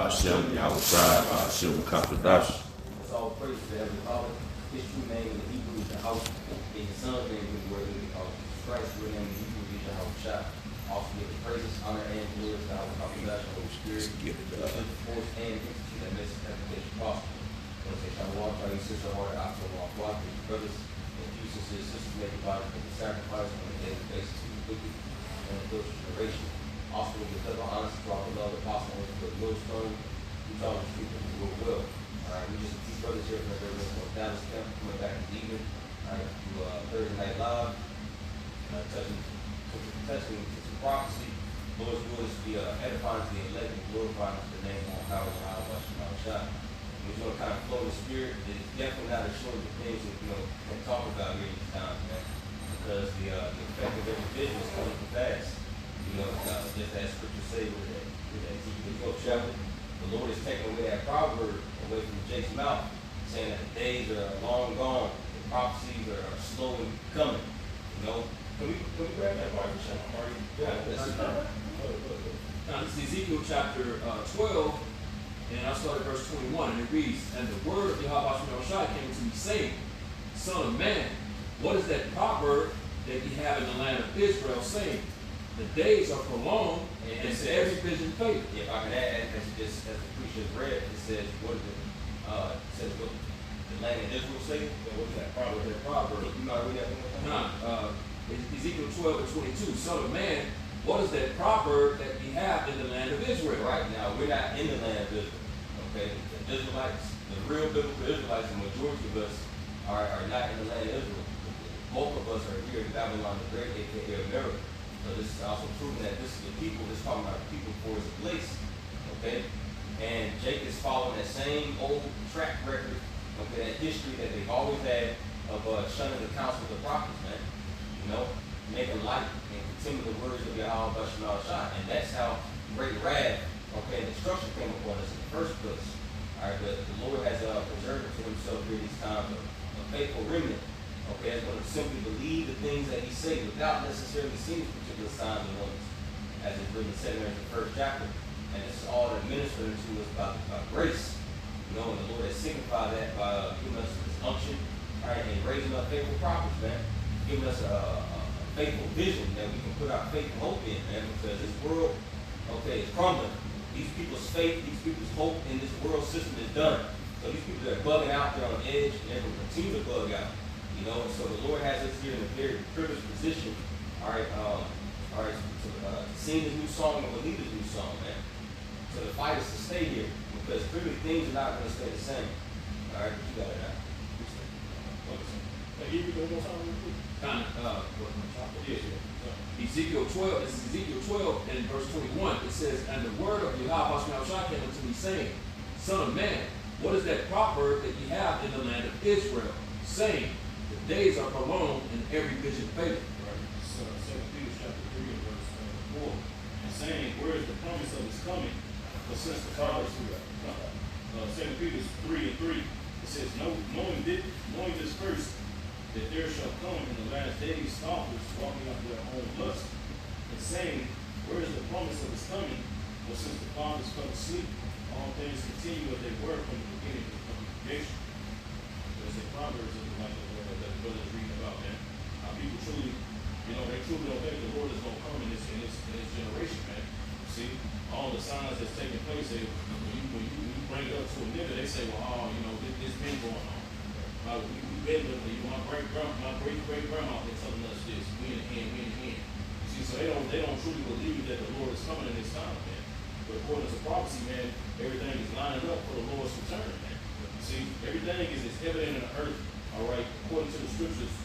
Ba'ashem Yahushua, Ba'ashem Kakadash. It's all praise to Heavenly Father. His true name in the Hebrew is Yahweh. In his son's name is the word of Christ, true name in the Hebrew is Yahushua. Also give the praises, honor, and glory to Yahweh, Kakadash, the Holy Spirit. Force and institute that makes application possible. I want to say, Shalom, try your sister, heart, after all, brothers, and you sisters make a body for the sacrifice on a daily basis to the wicked and the future generation. Also, because of honesty, for our beloved apostle, for the millstone, we taught the people who will well. Alright, we just a few brothers here from the Reverend from Dallas Camp coming back this evening. Alright, to Thursday Night Live, touching some prophecy. Lord's will is to be edifying to the elect and glorifying to the name of Howard and Howard Shot. We're going to kind of flow in the spirit. It's definitely not a short of the things that can talk about here these times, man. Because the effect of every vision is coming to pass. Just as scripture say with Ezekiel 12 chapter, the Lord is taking away that proverb away from Jake's mouth, saying that the days are long gone, the prophecies are slow in coming. Can we grab that part? Yeah, that's it. Now, this is Ezekiel chapter 12, and I start at verse 21, and it reads, "And the word of Yahweh Shai came to me, saying, Son of man, what is that proverb that ye have in the land of Israel, saying, the days are prolonged, and every vision fadeth?" If I can add, as the preacher read, it says, what is it? It says, what the land of Israel say? What is that proverb? That proverb. You might read that one. Ezekiel 12 and 22, "Son of man, what is that proverb that ye have in the land of Israel?" Right now, we're not in the land of Israel. Okay, the Israelites, the real biblical Israelites, the majority of us are not in the land of Israel. Both of us are here in Babylon the Great, aka America. So this is also proving that this is the people. This is talking about the people for his place. Okay, and Jake is following that same old track record. Okay, that history that they've always had of shunning the counsel of the prophets, man. Making light and continue the words of Yahweh Bashar Shah. And that's how great wrath, and destruction came upon us in the first place. Alright, but the Lord has preserved to himself during these times a faithful remnant. Okay, that's going to simply believe the things that he says without necessarily seeing particular signs and wonders. As it's written in the first chapter. And it's all administered to us by grace. And the Lord has signified that by giving us this unction, and raising up faithful prophets, man. Giving us a faithful vision that we can put our faith and hope in, man, because this world, is crumbling. These people's faith, these people's hope in this world system is done. So these people that are bugging out, they're on edge, and they're going to continue to bug out. And so the Lord has us here in a very privileged position, to sing this new song and believe this new song, man. So the fight is to stay here, because clearly things are not going to stay the same. Alright, you got it now. Ezekiel 12, this is Ezekiel 12 and verse 21. It says, "And the word of Yahweh came unto me, saying, Son of man, what is that proverb that ye have in the land of Israel, saying, the days are prolonged and every vision fadeth?" So 2 Peter chapter 3 and verse 4, and saying, "Where is the promise of his coming? But since the fathers 2 Peter 3 and 3, it says, knowing this first, that there shall come in the last days scoffers walking after their own lust, and saying, Where is the promise of his coming? But since the fathers fell asleep, all things continue as they were from the beginning of the creation." There's a Proverbs that the brother is reading about, man. How people truly, they truly don't think the Lord is going to come in this generation, man. See, all the signs that's taking place, when you bring it up to a nigga, they say, well, this been going on. We've been living, my great-great-grandma been telling us this, we in the hand. You see, so they don't truly believe that the Lord is coming in this time, man. But according to prophecy, man, everything is lining up for the Lord's return, man. You see, everything is evident in the earth, according to the scriptures,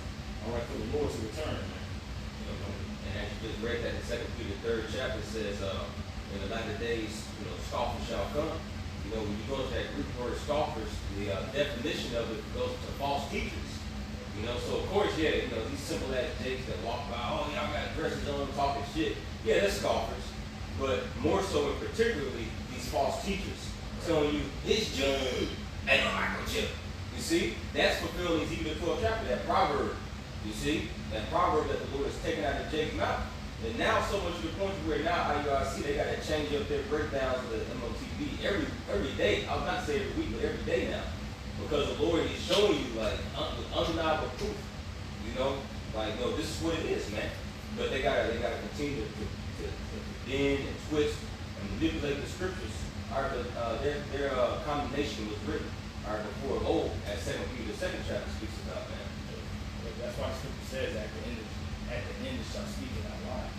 for the Lord to return, man. And as you just read that in 2 Peter 3rd chapter, it says, in the latter days, scoffers shall come. When you go to that Greek word scoffers, the definition of it goes to false teachers. So of course, these simple ass jakes that walk by, y'all got dresses on, talking shit. Yeah, that's scoffers. But more so and particularly these false teachers telling you, it's June, ain't no microchip. You see, that's fulfilling Ezekiel 12 chapter, that proverb. You see, that proverb that the Lord has taken out of Jake's mouth. And now so much to the point where now IUIC, they got to change up their breakdowns of the MOTB every day. I was not to say every week, but every day now. Because the Lord is showing you, like, with undeniable proof. You know? Like, no, this is what it is, man. But they gotta continue to bend and twist and manipulate the scriptures. All right, but their condemnation was written, all right, before old, as 2 Peter, the 2nd chapter speaks about, man. That's why the scripture says at the end it shall speak it out loud.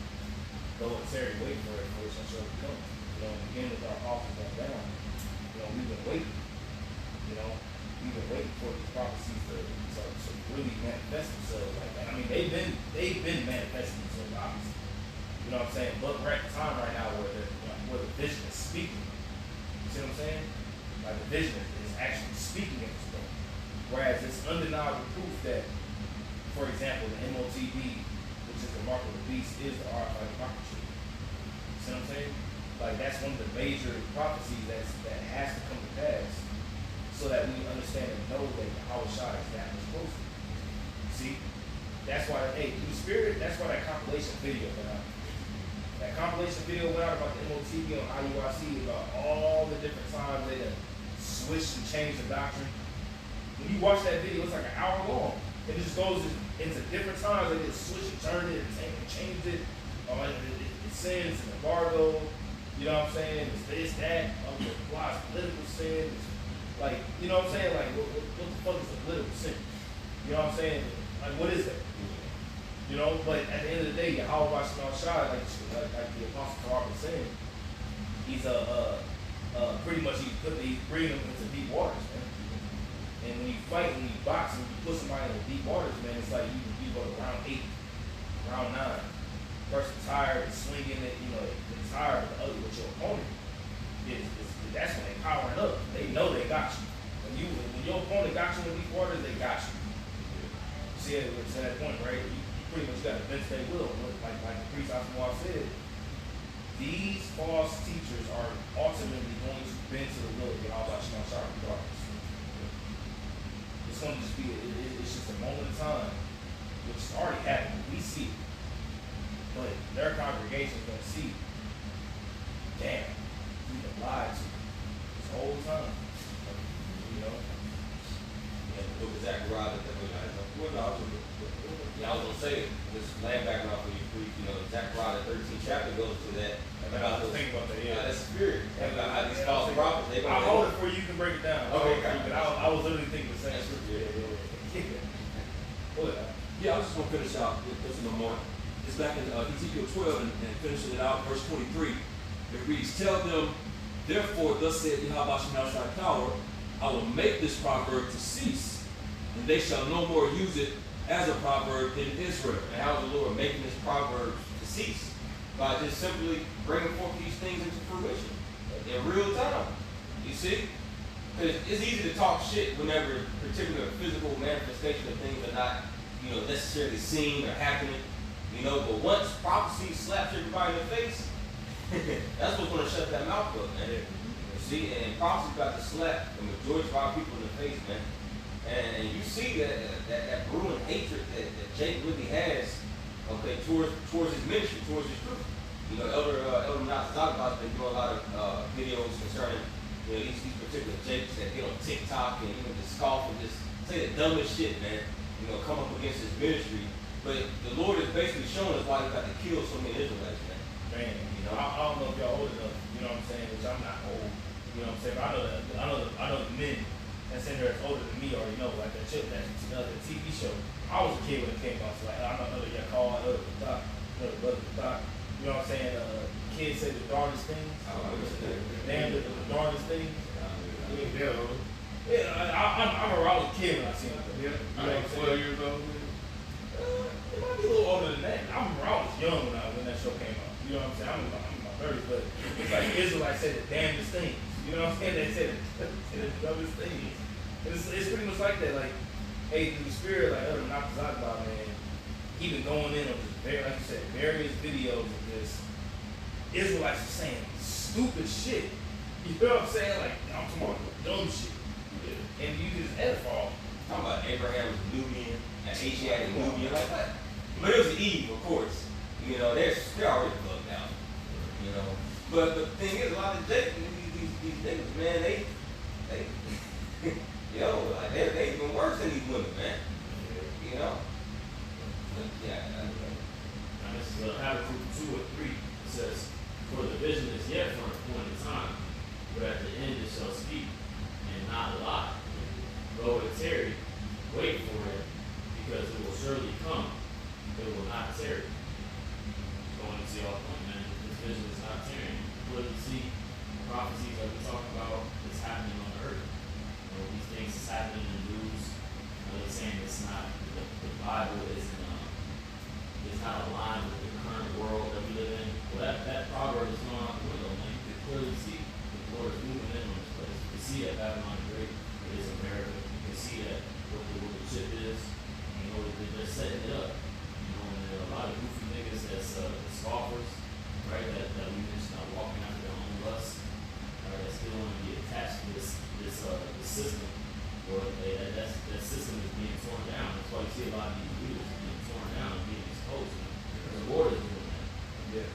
Though it's very wait for it, for it shall surely come. You know, again with our office going down, you know, we've been waiting. You know, we've been waiting for these prophecies to really manifest themselves like that. I mean, they've been manifesting themselves, obviously. You know what I'm saying? But we're at the time right now where the vision is speaking. You see what I'm saying? Like the vision is actually speaking at this point. Whereas it's undeniable proof that, for example, the MOTB, which is the mark of the beast, is the RFID microchip. You see what I'm saying? Like that's one of the major prophecies that has to come to pass, so that we understand and know that our shot is that much closer. See, that's why through the Spirit, that's why that compilation video went out. That compilation video went out about the MOTB on IUIC, about all the different times they done switched and changed the doctrine. When you watch that video, it's like an hour long. It just goes into different times. They just switch and turn it and changed it. It sins and embargo. You know what I'm saying? It's this, that. Why it's political sin? It's like, you know what I'm saying? Like, what the fuck is a political sin? You know what I'm saying? Like, what is that? You know, but at the end of the day, Yahweh Bashar Shai, like the Apostle Paul was saying, he's pretty much he's bringing them into deep waters, man. And when you fight, when you box, and you put somebody in deep waters, man, it's like you go to round 8, round 9. Person tired, swinging it, you know, they're tired with your opponent. That's when they powering up. They know they got you. When your opponent got you in deep waters, they got you. See, it's at that point, right? You pretty much got to bench their will. Like the priest Asmoah said, these false teachers are ultimately going to bend to the will of Yahweh Shai regardless. It's going to just be, it's just a moment of time, which is already happening. We see it. But their congregation is going to see, damn, we've been lied to this whole time. You know? Yeah, the book of Zechariah, I was gonna say this land background for you, preach. You know, Zechariah, the 13th chapter goes to that. About that, yeah. That spirit. About how these false prophets. I'll hold it for you. You can break it down. Okay. I was literally thinking the same scripture. Yeah, I was just gonna finish out with this no more. It's back in Ezekiel 12 and finishing it out, verse 23. It reads, "Tell them, therefore, thus saith Yahweh Shai Power, I will make this proverb to cease, and they shall no more use it as a proverb in Israel." And how is the Lord making this proverb to cease? By just simply bringing forth these things into fruition in real time. You see? Because it's easy to talk shit whenever particular physical manifestation of things are not, necessarily seen or happening. But once prophecy slaps everybody in the face, that's what's going to shut that mouth up, man. You see? And prophecy's about to slap the majority of our people in the face, man. And you see that brewing hatred that Jake really has, okay, towards his ministry, towards his truth. Elder Menashe has been doing a lot of videos concerning these particular Jakes that get on TikTok and just scoff and just say the dumbest shit, man. Come up against his ministry. But the Lord is basically showing us why he got to kill so many Israelites, man. Man, I don't know if y'all old enough, you know what I'm saying, which I'm not old, you know what I'm saying, but I know the men that's in there that's older than me already know, like that TV show. I was a kid when it came out, so like I know y'all call Brother Doc, you know what I'm saying? Kids say the darndest things. Damn, the darndest things. Yeah, I remember I was a kid when I seen it. Yeah, You know what I'm saying? 12 years old. It might be a little older than that. I remember I was young when that show came out. You know what I'm saying? I'm in my 30s, but it's like Israelites said the damnedest things. You know what I'm saying? They said the dumbest things. It's pretty much like that. Like, hey, through the Spirit, like Elder Menashe, man, he been going in on just like you said, various videos of this. Israelites are saying stupid shit. You know what I'm saying? Like, I'm talking about dumb shit. And you just edify. Talking about Abraham was Nubian, and Asiatic Nubian, like that. But it was Eve, of course. You know, they're already plugged out. You know, but the thing is, a lot of these niggas, man, they yo, like they even worse than these women, man. You know, but yeah. Now this is Habakkuk 2 or 3. It says, "For the vision is yet for an appointed time, but at the end it shall speak, and not lie. Though it tarry, wait for it, because it will surely come. It will not tarry." Going to see all point, man. This vision is not tarrying. Clearly see prophecies that we talk about is happening on the earth. You know, these things is happening in the news. You know, they're saying it's not the Bible is not aligned with the current world that we live in. Well, that proverb is going out the window, man. You can clearly see the Lord is moving in on this place. You can see that Babylon the Great is America. You can see that what the chip is. You know, they're setting it up. You know, and there are a lot of goofy niggas that's scoffers, right? That we mentioned are walking after their own lust, right? That still want to be attached to this system, or that system is being torn down. That's why you see a lot of these leaders being torn down and being exposed. Because the Lord is doing that. Yeah.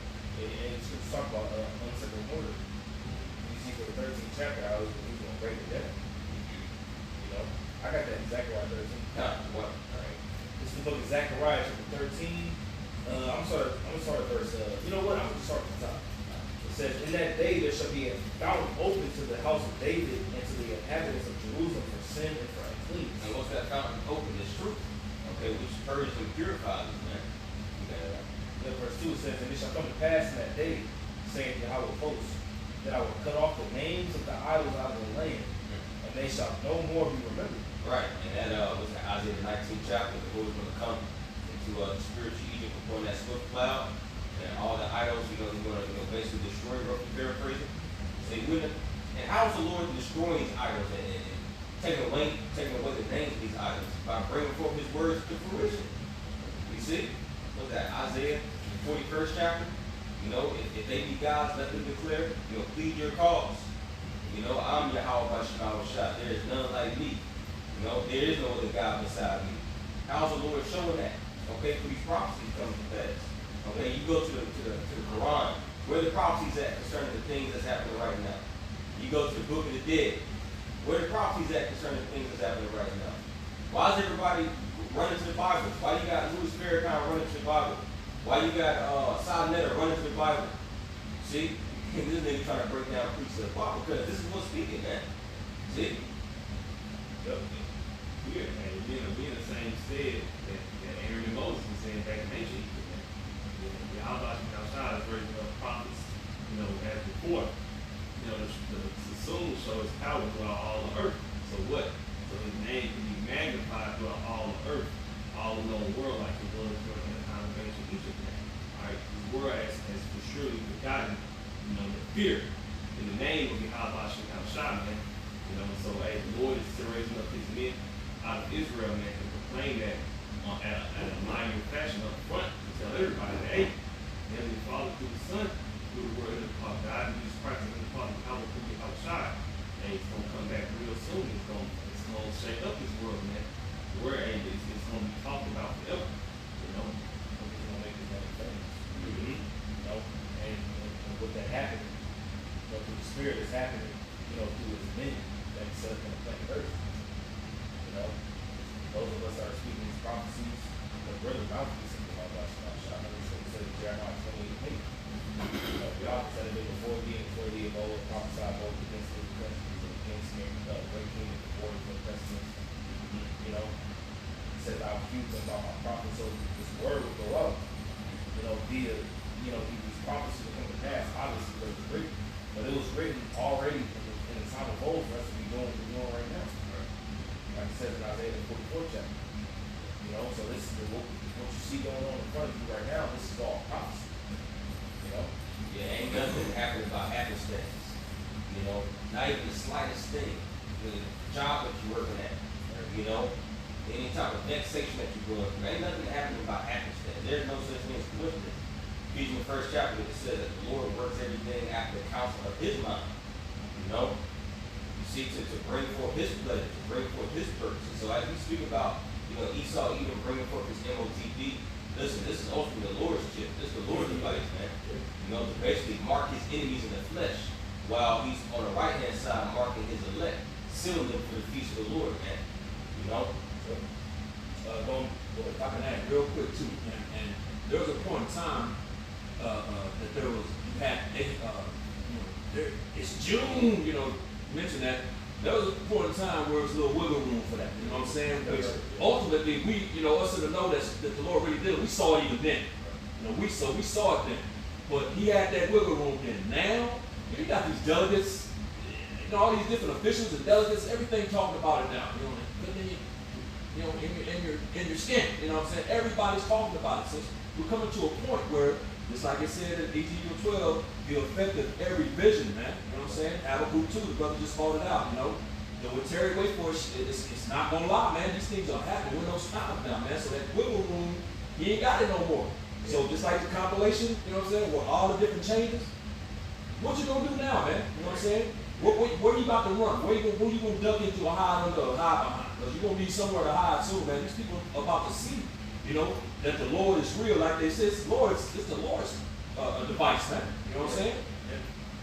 And it's good to talk about unsacred order. You see for the 13th chapter, I was going to break it down. You know, I got that in Zechariah 13. What? All right. This is the book of Zechariah, chapter 13. I'm gonna start at verse. You know what? I'm gonna start at the top. It says, "In that day there shall be a fountain open to the house of David and to the inhabitants of Jerusalem for sin and for uncleanness." And what's that fountain open? Is truth. Okay, which purges and purifies us, man. Then verse 2 it says, "And it shall come to pass in that day, saith Yahweh of hosts, that I will cut off the names of the idols out of the land, and they shall no more be remembered." Right, and that was in Isaiah the 19th chapter. The Lord is going to come into the spiritual Egypt upon that swift cloud, and all the idols, he's going to basically destroy, roughly paraphrasing. Say, and how is the Lord destroying these idols and taking away the names of these idols? By bringing forth his words to fruition. You see? What's that? Isaiah 41st chapter. You know, if they be gods, let them declare, plead your cause. You know, I'm Yahweh Shah. There is none like me. You know, there is no other God beside me. How's the Lord showing that? Okay, for these prophecies coming to pass. Okay, you go to the Quran, where the prophecies at concerning the things that's happening right now. You go to the Book of the Dead, where the prophecies at concerning the things that's happening right now. Why is everybody running to the Bible? Why you got Louis Farrakhan running to the Bible? Why you got Salanetta running to the Bible? See, this nigga trying to break down preachers of the Bible because this is what's speaking, man. See? Yep. Weird, man. Being the same stead that Aaron and Moses was saying back in ancient Egypt, man. Yahweh Shah is raising up prophets, as before. The soon will show his power throughout all the earth. So what? So his name can be magnified throughout all the earth, all the known world, like it was during the time of ancient Egypt, man. Alright, the world has for surely forgotten, the fear in the name of Yahweh Shah, man. So the Lord is still raising up his men out of Israel, man, to proclaim that at a mighty fashion up front to tell everybody that, hey, Heavenly Father through the Son, through the word of God, and Jesus Christ, and the Father, power through the outside. And it's going to come back real soon. It's going to shake up this world, man. The word ain't it's going to be talked about forever. It's going to make this many things. And with that happening, through the Spirit is happening, through his men that he set up on the planet Earth. Those of us that are speaking these prophecies, really bound to be something about God. I know it's said in Jeremiah 28:8. The author said it before thee of old, prophesied both against the principles and against me, great king of the borders of pestilence. He said, "I'll accuse them about my prophets," so this word would go up, via, these prophecies would come to pass, obviously, because it was written. But it was written already in the time of old for us to be doing what we're doing right now. Like it says in Isaiah the 44th chapter. So this is what you see going on in front of you right now. This is all prophecy. Yeah, ain't nothing happening by happenstance. Not even the slightest thing. The job that you're working at, any type of vexation that you're going through, ain't nothing happening by happenstance. There's no such thing as coincidence. Ephesians 1st chapter, it says that the Lord works everything after the counsel of his mind. You see, to bring forth his pleasure, to bring forth his purposes. So as we speak about, Esau even bringing forth his MOTP, listen, this is ultimately the Lord's chip. This is the there was a point in time that there was you had it's June, mention that. There was a point in time where there was a little wiggle room for that. You know what I'm saying? Which ultimately we, us to know that the Lord really did. We saw it even then. We saw it then. But he had that wiggle room then. Now you got these delegates, all these different officials and delegates, everything talking about it now. In your skin. You know what I'm saying? Everybody's talking about it. So we're coming to a point where, just like it said in Ezekiel 12, the effect of every vision, man. You know what I'm saying? Habakkuk 2, the brother just called it out. With Terry wait for it's not gonna lie, man. These things are happening. We're no stopping now, man. So that wiggle room, he ain't got it no more. So just like the compilation, you know what I'm saying, with all the different changes, what you gonna do now, man? You know what I'm saying? Where you about to run? Where you gonna duck into a hide under a hide behind? Because you're gonna need somewhere to hide too, man. These people are about to see, that the Lord is real. Like they said, it's the Lord's device, man. You know what I'm saying?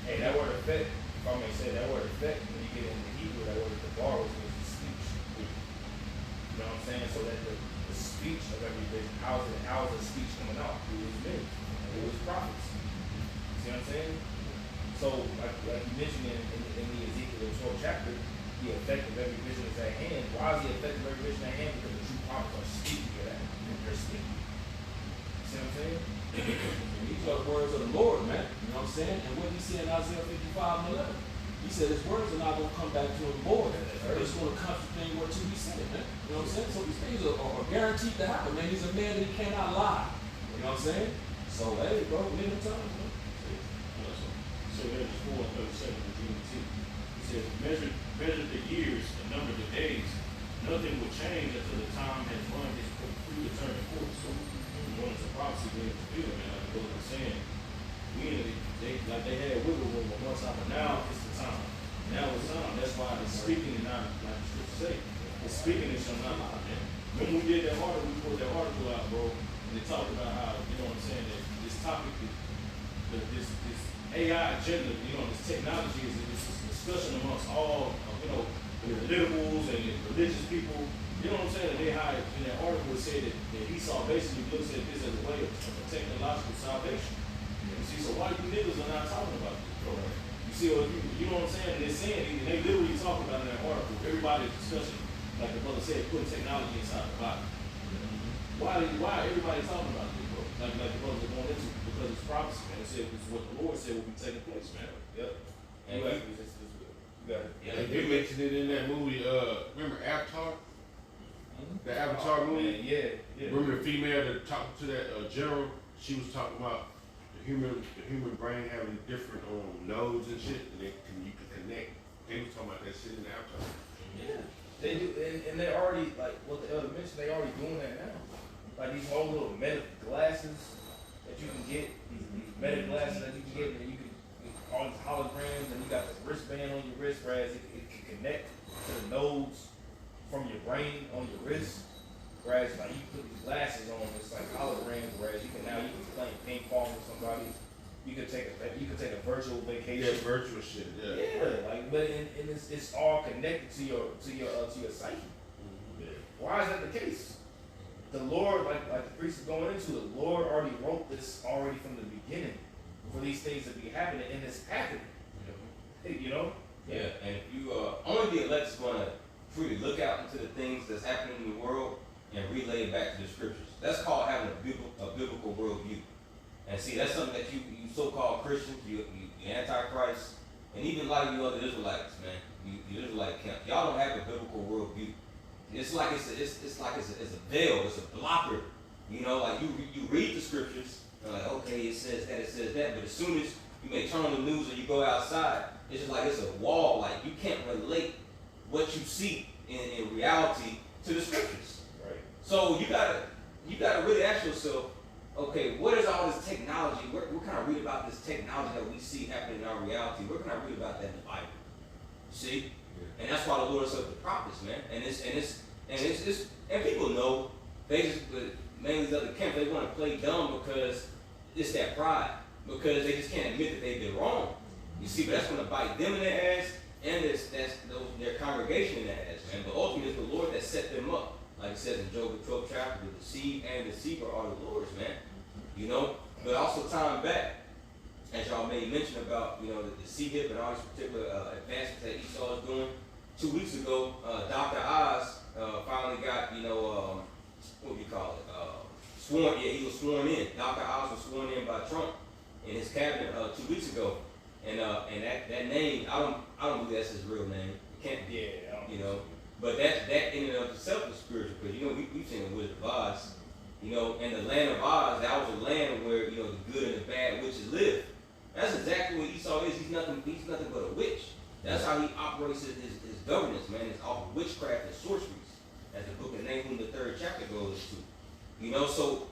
Hey, that word effect, if I may say, that word effect, when you get into Hebrew, that word debaros means the speech. You know what I'm saying? So that the speech of every vision, how's the speech coming out? Through his men, through his prophets. See what I'm saying? So, like you mentioned in the Ezekiel 12 chapter, the effect of every vision is at hand. Why is the effect of every vision at hand? Because the true prophets are speaking to that. They're speaking. See what I'm saying? And these are the words of the Lord, man. You know what I'm saying? And what he said in Isaiah 55 and 11, he said his words are not going to come back to him void. It's going to come to thing whereto he said it, man. You know what I'm saying? So these things are guaranteed to happen, man. He's a man that he cannot lie. You know what I'm saying? So, hey, bro, we in the time, man. So there's 4:37 in GMT. It says, measure the years and number the days. Nothing will change until the time has run its predetermined course. So when it's a prophecy, we have to feel it, man. Like the brother was saying, they had wiggle room at one time, but now it's the time. Now it's time. That's why it's speaking and not like the scripture say. It's speaking and shall not lie, man. When we did that article, we put that article out, bro, and they talked about how, you know what I'm saying, that this topic, this AI agenda, this technology is a discussion amongst all, the politicals and the religious people. You know what I'm saying? And they hired, in that article, it said that Esau basically looks at this as a way of technological salvation. You see, so why you niggas are not talking about this, bro? You see, you know what I'm saying? And they're saying, and they literally talking about in that article, everybody's discussing, like the brother said, putting technology inside the body. Why everybody talking about this, bro? Like the brothers are going into, because it's prophecy, man. It said it's what the Lord said will be taking place, man. Yep. And You got it. Yeah, They mentioned it in that movie, remember Avatar? The Avatar movie? Yeah. Remember the female that talked to that general? She was talking about the human brain having different nodes and shit, and you can connect. They was talking about that shit in the Avatar. Yeah. They do, and they already, like what the elder mentioned, they already doing that now. Like these whole little meta glasses that you can get, these meta glasses that you can get, and you can all these holograms, and you got the wristband on your wrist, whereas it can connect to the nodes from your brain on your wrist. Whereas like you put these glasses on, it's like holograms. Whereas you can play ping pong with somebody. You could take a virtual vacation. Yeah, virtual shit. Yeah. Yeah, but it's all connected to your psyche. Yeah. Why is that the case? The Lord, like the priest is going into, the Lord already wrote this already from the beginning for these things to be happening, and it's happening. Yeah, and if you only the elect's gonna freely look out into the things that's happening in the world and relay it back to the scriptures. That's called having a biblical worldview. And see, that's something that you so-called Christians, you Antichrist, and even a lot of you other Israelites, man, you Israelite camp, y'all don't have a biblical worldview. It's like it's a veil, it's a blocker. Like you read the scriptures, and like, okay, it says that, but as soon as you may turn on the news or you go outside, it's just like it's a wall. Like you can't relate what you see in reality to the scriptures. Right. So you gotta really ask yourself, okay, what is all this technology? Where can I read about this technology that we see happening in our reality? Where can I read about that in the Bible? See? Yeah. And that's why the Lord said the prophets, man. And people know, they just, mainly the other camp, they want to play dumb because it's that pride. Because they just can't admit that they've been wrong. You see, but that's going to bite them in their ass and their congregation in their ass, man. But ultimately, it's the Lord that set them up. Like it says in Job the 12th chapter, the seed and the deceiver are the Lord's, man. you know. But also tying back, as y'all made mention about, you know, the CHIP and all these particular advancements that Esau is doing. 2 weeks ago, Dr. Oz finally got, you know, what do you call it? Sworn. Yeah, he was sworn in. Dr. Oz was sworn in by Trump in his cabinet 2 weeks ago, and that name, I don't believe that's his real name. It can't be. Yeah, I don't You know, but that in and of itself is spiritual, because you know we've seen the Wizard of Oz. You know, in the land of Oz, that was a land where, you know, the good and the bad witches lived. That's exactly what Esau is. He's nothing but a witch. That's how he operates his governance, man. It's off of witchcraft and sorceries, as the book of Nahum, the 3rd chapter, goes to. You know, so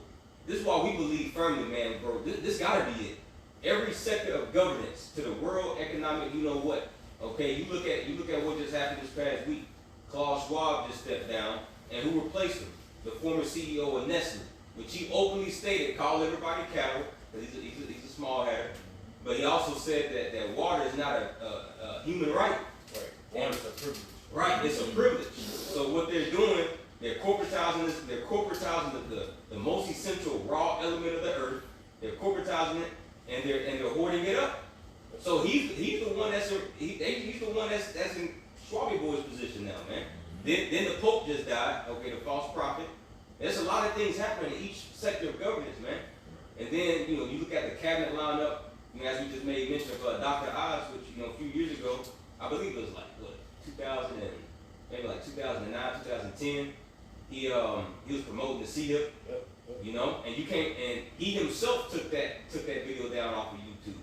this is why we believe firmly, man, bro. This gotta be it. Every sector of governance, to the world economic, you know what? Okay, you look at what just happened this past week. Klaus Schwab just stepped down, and who replaced him? The former CEO of Nestle, which he openly stated, called everybody cattle, because he's a small hatter. But he also said that water is not a human right. Right. Water's a privilege. Right, it's a privilege. So what they're doing, they're corporatizing this. They're corporatizing the most essential raw element of the earth. They're corporatizing it, and they're hoarding it up. So he's the one that's in Schwabi Boy's position now, man. Then the Pope just died. Okay, the false prophet. There's a lot of things happening in each sector of governance, man. And then, you know, you look at the cabinet lineup. You know, as we just made mention of Dr. Oz, which, you know, a few years ago, I believe it was like what 2009, 2010. He was promoting the CHIP, you know, and he himself took that video down off of YouTube.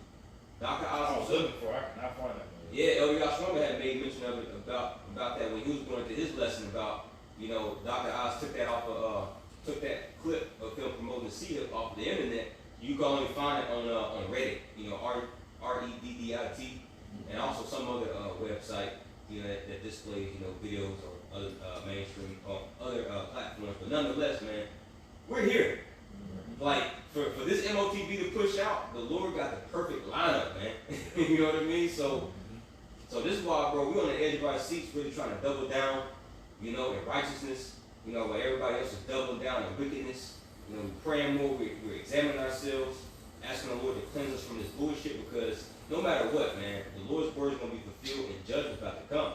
Dr. I Oz was looking for it. I could not find that. yeah, Elder Yashwamba had made mention of it about that when he was going through his lesson about, you know, Dr. Oz took that clip of him promoting the CHIP off the internet. You can only find it on Reddit, you know, REDDIT, and also some other website, you know, that displays, you know, videos or other mainstream or other platforms. But nonetheless, man, we're here. Like for this MOTB to push out, the Lord got the perfect lineup, man. You know what I mean? So this is why, bro, we're on the edge of our seats, really trying to double down, you know, in righteousness. You know, while everybody else is doubling down in wickedness. You know, we're praying more, we're examining ourselves, asking the Lord to cleanse us from this bullshit, because no matter what, man, the Lord's word is going to be fulfilled and judgment's about to come.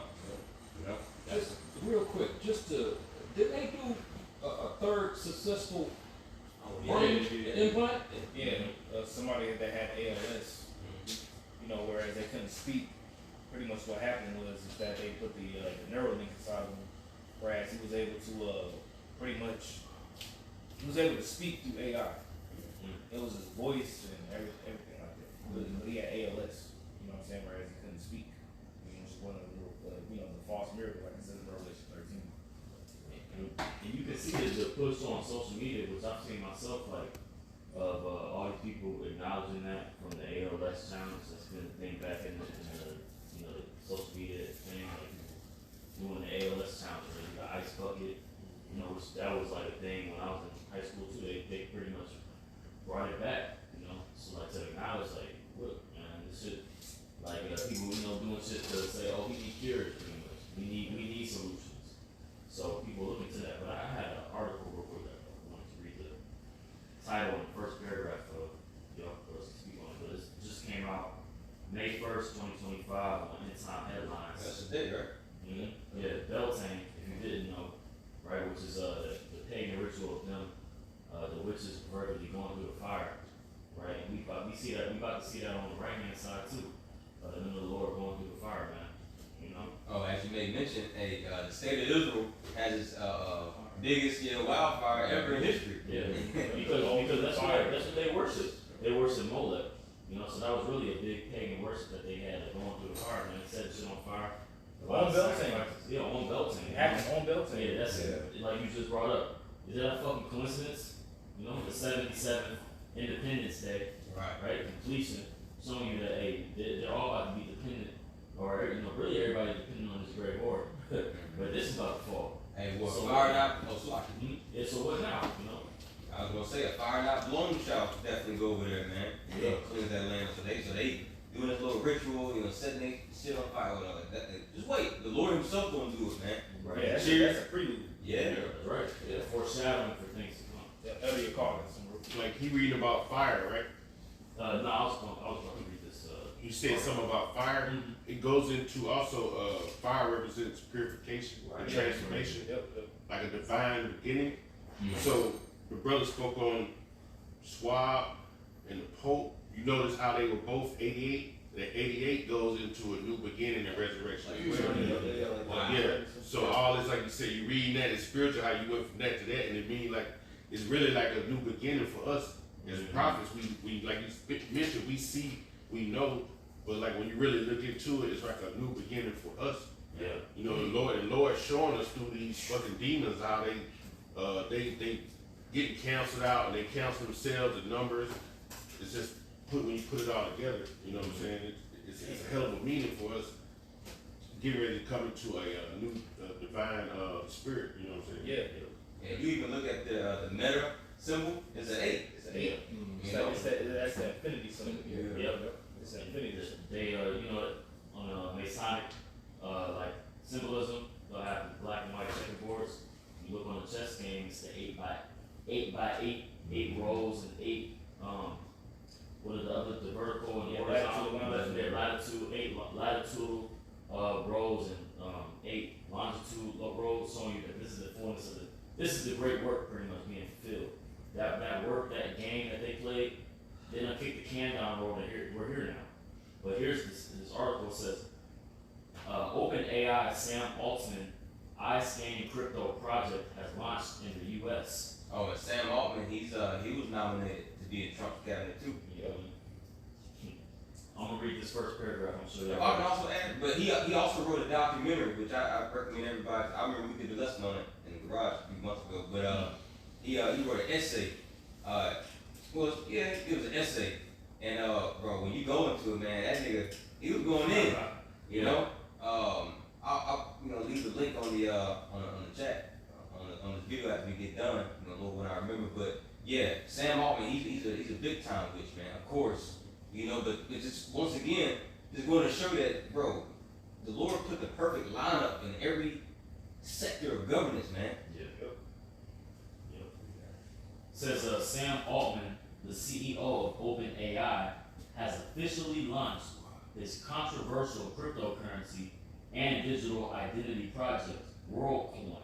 You know? Just real quick, did they do a third successful brain implant? Yeah, somebody that had ALS, you know, whereas they couldn't speak. Pretty much what happened was is that they put the Neuralink inside of him, whereas he was able to pretty much. He was able to speak through AI. It was his voice and everything like that. But he had ALS, you know what I'm saying, whereas he couldn't speak. Which is one of the, you know, the false miracle, like it says in Revelation 13. And you can see the push on social media, which I've seen myself, like, of all these people acknowledging that from the ALS challenge. That's been a thing back in the you know, the social media thing, like doing the ALS challenge, like the ice bucket. You know, which that was like a thing when I was in high school too. They pretty much brought it back, you know. So like to acknowledge, like, look, man, this shit, like people, you know, doing shit to say, oh, we need cures, pretty much. We need solutions. So people look into that. But I had an article real quick that I wanted to read the title and the first paragraph of, you know, for us to speak on it. But it just came out May 1st, 2025 on End Time Headlines. That's the day, right? Mm-hmm. Yeah, Beltane, if you didn't know. Right, which is the pagan ritual of them, the witches proverbially going through the fire, right? And we about to see that on the right hand side too. Them the Lord going through the fire, man. You know. Oh, as you may mention, the state of Israel has its biggest wildfire ever in history. Yeah, because that's what they worship. They worship Molech. You know, so that was really a big pagan worship that they had, going through the fire, man. Set shit on fire. On Beltane. Yeah, on Beltane. It happened on Beltane. Yeah, that's it. Like you just brought up. Is that a fucking coincidence? You know, the 77th Independence Day, right? Completion, showing you that, hey, they're all about to be dependent, or, you know, really everybody depending on this great war. But this is about to fall. Hey, well, So fire not, sloppy. Yeah, so what now, you know? I was gonna say, a fire not blown shall definitely go over there, man. You know, cleanse that land. So they doing this little ritual, you know, setting their shit on fire, whatever. Just wait, the Lord himself gonna do it, man. Right. Yeah, that's a prelude. Yeah. Right. Yeah, foreshadowing for things to come. Elliot Carter, some like he reading about fire, right? No, I was going to read this. You said something about fire. Mhm. It goes into also fire represents purification and Yeah. transformation, Yep, yep. like a divine beginning. Mhm. So the brother spoke on Schwab and the Pope. You notice how they were both 88. That 88 goes into a new beginning and resurrection as well. Wow. Yeah. So all this, like you said, you reading that, it's spiritual. How you went from that to that, and it means like it's really like a new beginning for us as prophets. We like you mentioned, we see, we know, but like when you really look into it, it's like a new beginning for us. Yeah. You know, the Lord showing us through these fucking demons how they getting canceled out and they cancel themselves, the numbers. It's just when you put it all together, you know what I'm saying? It's a hell of a meaning for us getting ready to come into a new divine spirit, you know what I'm saying? Yeah. And you even look at the meta symbol, it's an 8. It's an 8. You know? That's the infinity symbol. Yeah. Yep. It's an infinity symbol. They, you know, on Masonic, like symbolism, they'll have the black and white checkerboards. You look on the chess game, it's the 8 by 8 rows and 8, what are the other, the vertical and the horizontal, latitude, 8 latitude, rows and, 8 longitude rows, showing you that this is the fullness of this is the great work pretty much being fulfilled. That work, that game that they played, they done kicked the can down the road and we're here now. But here's this article says, OpenAI Sam Altman iScan crypto project has launched in the US. Oh, and Sam Altman, he was nominated to be in Trump's cabinet too. Yeah. I'm gonna read this first paragraph, I'm sure that. I can also add, but he also wrote a documentary, which I recommend everybody. I remember we did a lesson on it in the garage a few months ago. But he wrote an essay. It was an essay. And bro, when you go into it, man, that nigga, he was going in. You know, I'll leave the link on the chat on the video after we get done. You know, when I remember. But yeah, Sam Altman, he's a big time witch, man. Of course. You know, but it's just, once again, just going to show that, bro, the Lord put the perfect lineup in every sector of governance, man. Yeah. Says Sam Altman, the CEO of OpenAI, has officially launched his controversial cryptocurrency and digital identity project, WorldCoin,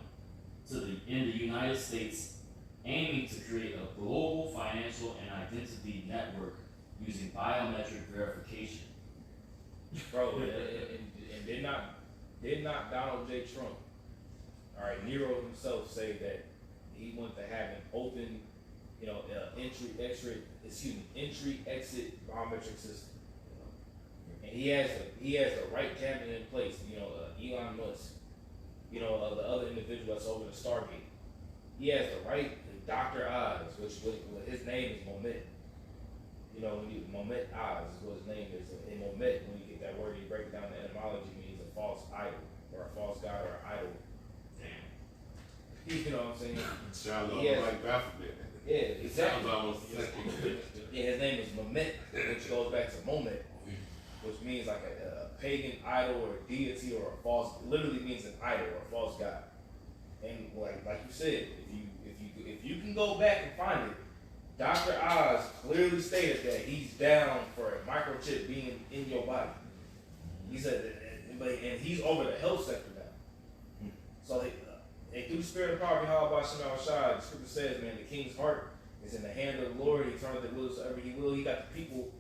in the United States, aiming to create a global financial and identity network using biometric verification. Bro, and did not Donald J. Trump, all right, Nero himself say that he wanted to have an open, entry exit biometric system. And he has the right cabinet in place. Elon Musk, the other individual that's over the Stargate. He has the right Dr. Oz, which his name is Momet. Momet Oz is what his name is. And Momet, when you get that word, you break it down, the etymology means a false idol, or a false god, or an idol. Damn. You know what I'm saying? Sounds Yes. like Baphomet. Yeah, It exactly. sounds almost the same. Yeah, his name is Momet, which goes back to Moment, which means like a pagan idol or a deity or a false. Literally means an idol or a false god. And like you said, if you can go back and find it, Dr. Oz clearly stated that he's down for a microchip being in your body. He said, and he's over the health sector now. So they through the spirit of power, Yahweh Shem Shai, the scripture says, man, the king's heart is in the hand of the Lord. He turns the will whatsoever he will. He got the people.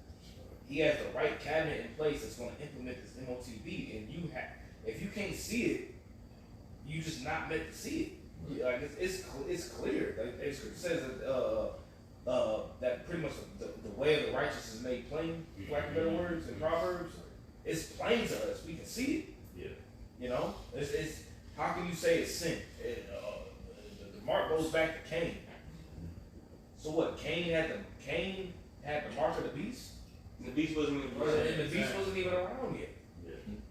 He has the right cabinet in place that's going to implement this MOTB. And if you can't see it, you just not meant to see it. Like it's clear. Like the scripture says that pretty much the way of the righteous is made plain. For lack of better words in Proverbs, it's plain to us. We can see it. Yeah. It's how can you say it's sin? The mark goes back to Cain. So what? Cain had the mark of the beast. The beast wasn't even And the beast wasn't even around yet.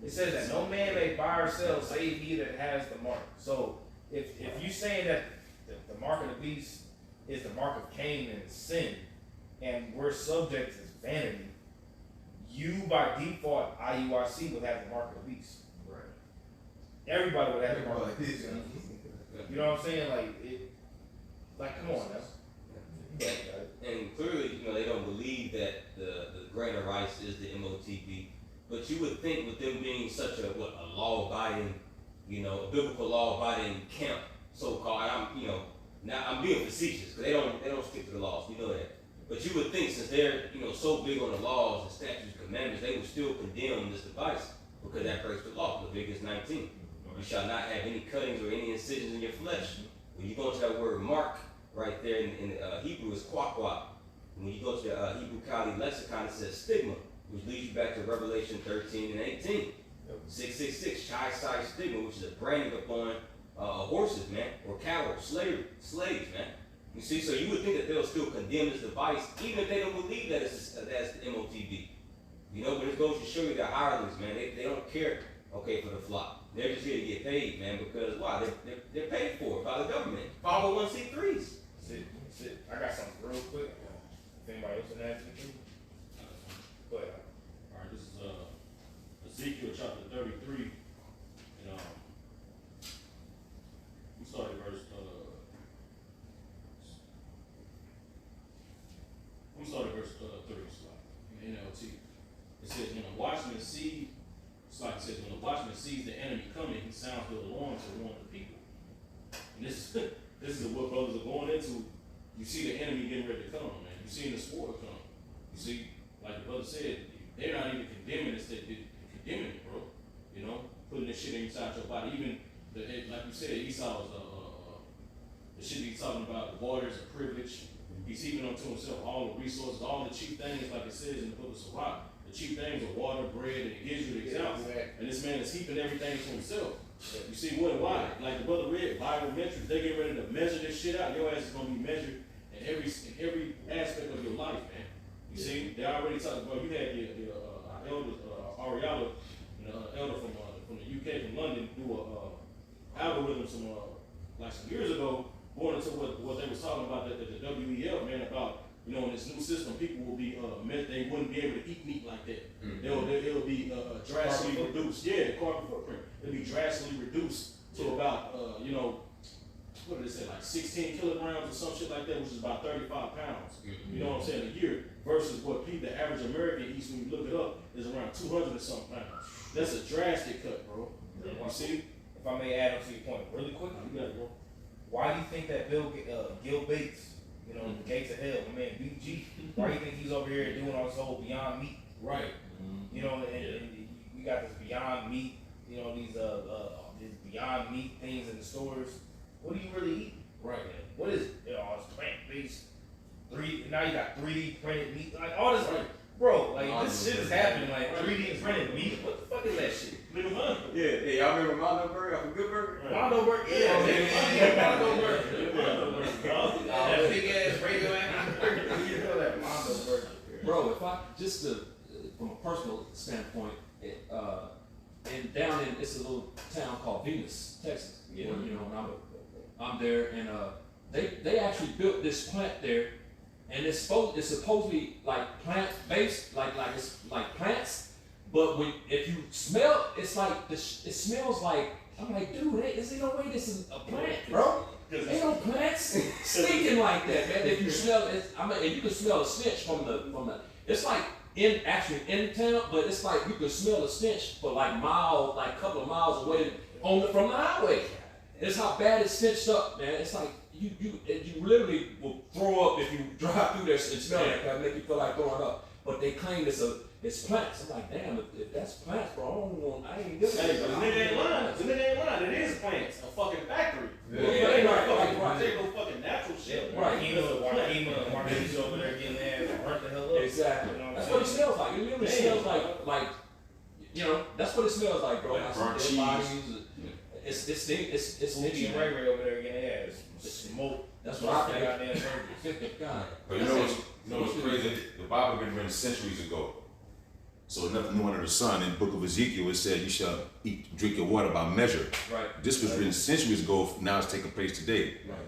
It says that no man may buy or sell save he that has the mark. So if you saying that the mark of the beast is the mark of Cain and sin, and we're subject to vanity, you by default IUIC would have the mark of the beast. Right. Everybody would have the mark of the beast. You know what I'm saying? Like come on now. And clearly, you know, they don't believe that the grant of rights is the MOTB. But you would think with them being such a law-abiding, you know, biblical law-abiding camp, so-called, now I'm being facetious, because they don't stick to the laws, we know that. But you would think since they're, you know, so big on the laws and statutes and commandments, they would still condemn this device, because that breaks the law, Leviticus 19. You shall not have any cuttings or any incisions in your flesh. When you go to that word mark, right there in Hebrew is quaquat. When you go to the Hebrew Kali lexicon, it says stigma, which leads you back to Revelation 13 and 18. 666, chai stigma, which is a branding upon horses, man, or cattle, slaves, man. You see, so you would think that they'll still condemn this device, even if they don't believe that that's the MOTB. You know, but it goes to show you that hirelings, man, they don't care, okay, for the flock. They're just here to get paid, man, because why? They're paid for it by the government. 501c3s. Sit. I got something real quick. If anybody else can ask me, go ahead. Alright, this is Ezekiel chapter 33, and we started verse 30, in NLT. It says, when the watchman sees, it's like it says, when the watchman sees the enemy coming, he sounds the alarm to warn the people. And this is what brothers are going into. You see the enemy getting ready to come, man. You see the sport come. You see, like the brother said, they're not even condemning this, they're condemning it, bro. You know, putting this shit inside your body. Even, like you said, Esau's, the shit he's talking about, the waters of privilege. He's heaping unto himself all the resources, all the cheap things, like it says in the book of Sirach. The cheap things are water, bread, and it gives you the example. And this man is heaping everything to himself. You see what and why? Like the brother read, Bible metrics, they get ready to measure this shit out. Your ass is gonna be measured in every aspect of your life, man. You see, they already talked about. You had our elder Ariella, elder from the UK, from London, do a algorithm some years ago, going into what they was talking about the WEF, man, about, you know, in this new system, people will be they wouldn't be able to eat meat like that. It'll be drastically reduced. Yeah, the carbon footprint. It'll be drastically reduced to about what did it say, like 16 kilograms or some shit like that, which is about 35 pounds. You know what I'm saying, a year, versus what the average American eats, when you look it up, is around 200 and something pounds. That's a drastic cut, bro. Yeah. You see? If I may add on to your point really quickly, You got it, bro. why do you think that Gil Bates, you know, the Gates of Hell, my man BG, why do you think he's over here doing all this whole Beyond Meat? Right. You know, and we got this Beyond Meat, you know, these Beyond Meat things in the stores. What do you really eat? Right. What is it? You know, it's plant-based. Now you got 3D printed meat, like all this, like, bro, like this shit is happening, like 3D printed meat. What the fuck is that shit? Little money. Yeah, y'all remember Mondo Burger off of Good Burger? Mondo Burger, yeah, Mondo Burger. That big ass radioactive burger. You know that Mondo Burger. Bro, if I just from a personal standpoint, and down in it's a little town called Venus, Texas. Yeah. Where, you know, and I'm there, and they actually built this plant there, and it's supposedly like plant based, like it's like plants, but if you smell, it's like it smells like, I'm like, dude, there's no way this is a plant, bro. Ain't no plants stinking like that, man. If you smell it, and you can smell a stench from the. It's like in town, but it's like you can smell a stench for like a couple of miles away from the highway. It's how bad it's stitched up, man. It's like you literally will throw up if you drive through there and smell it. That make you feel like throwing up. But they claim it's plants. I'm like, damn, if that's plants, bro, I ain't doing Hey, it. but the nigga ain't lying. The nigga ain't lying. It is plants. A fucking factory. Yeah, They right. They go fucking natural shit. Right. Wakima, Marquise over there getting their ass burnt the hell up. Exactly. You know what I'm That's saying? what it smells like. It literally smells like, you know, that's what it smells like, bro. Like burnt Dead cheese. bodies. It's Snitchy stinky, Ray man. Ray over there getting their ass smoked. That's what I think. Goddamn burgers. God. But you know what's crazy? The Bible been written centuries ago. So nothing new under the sun. In the book of Ezekiel, it said you shall drink your water by measure. Right. This was written centuries ago. Now it's taking place today. Right.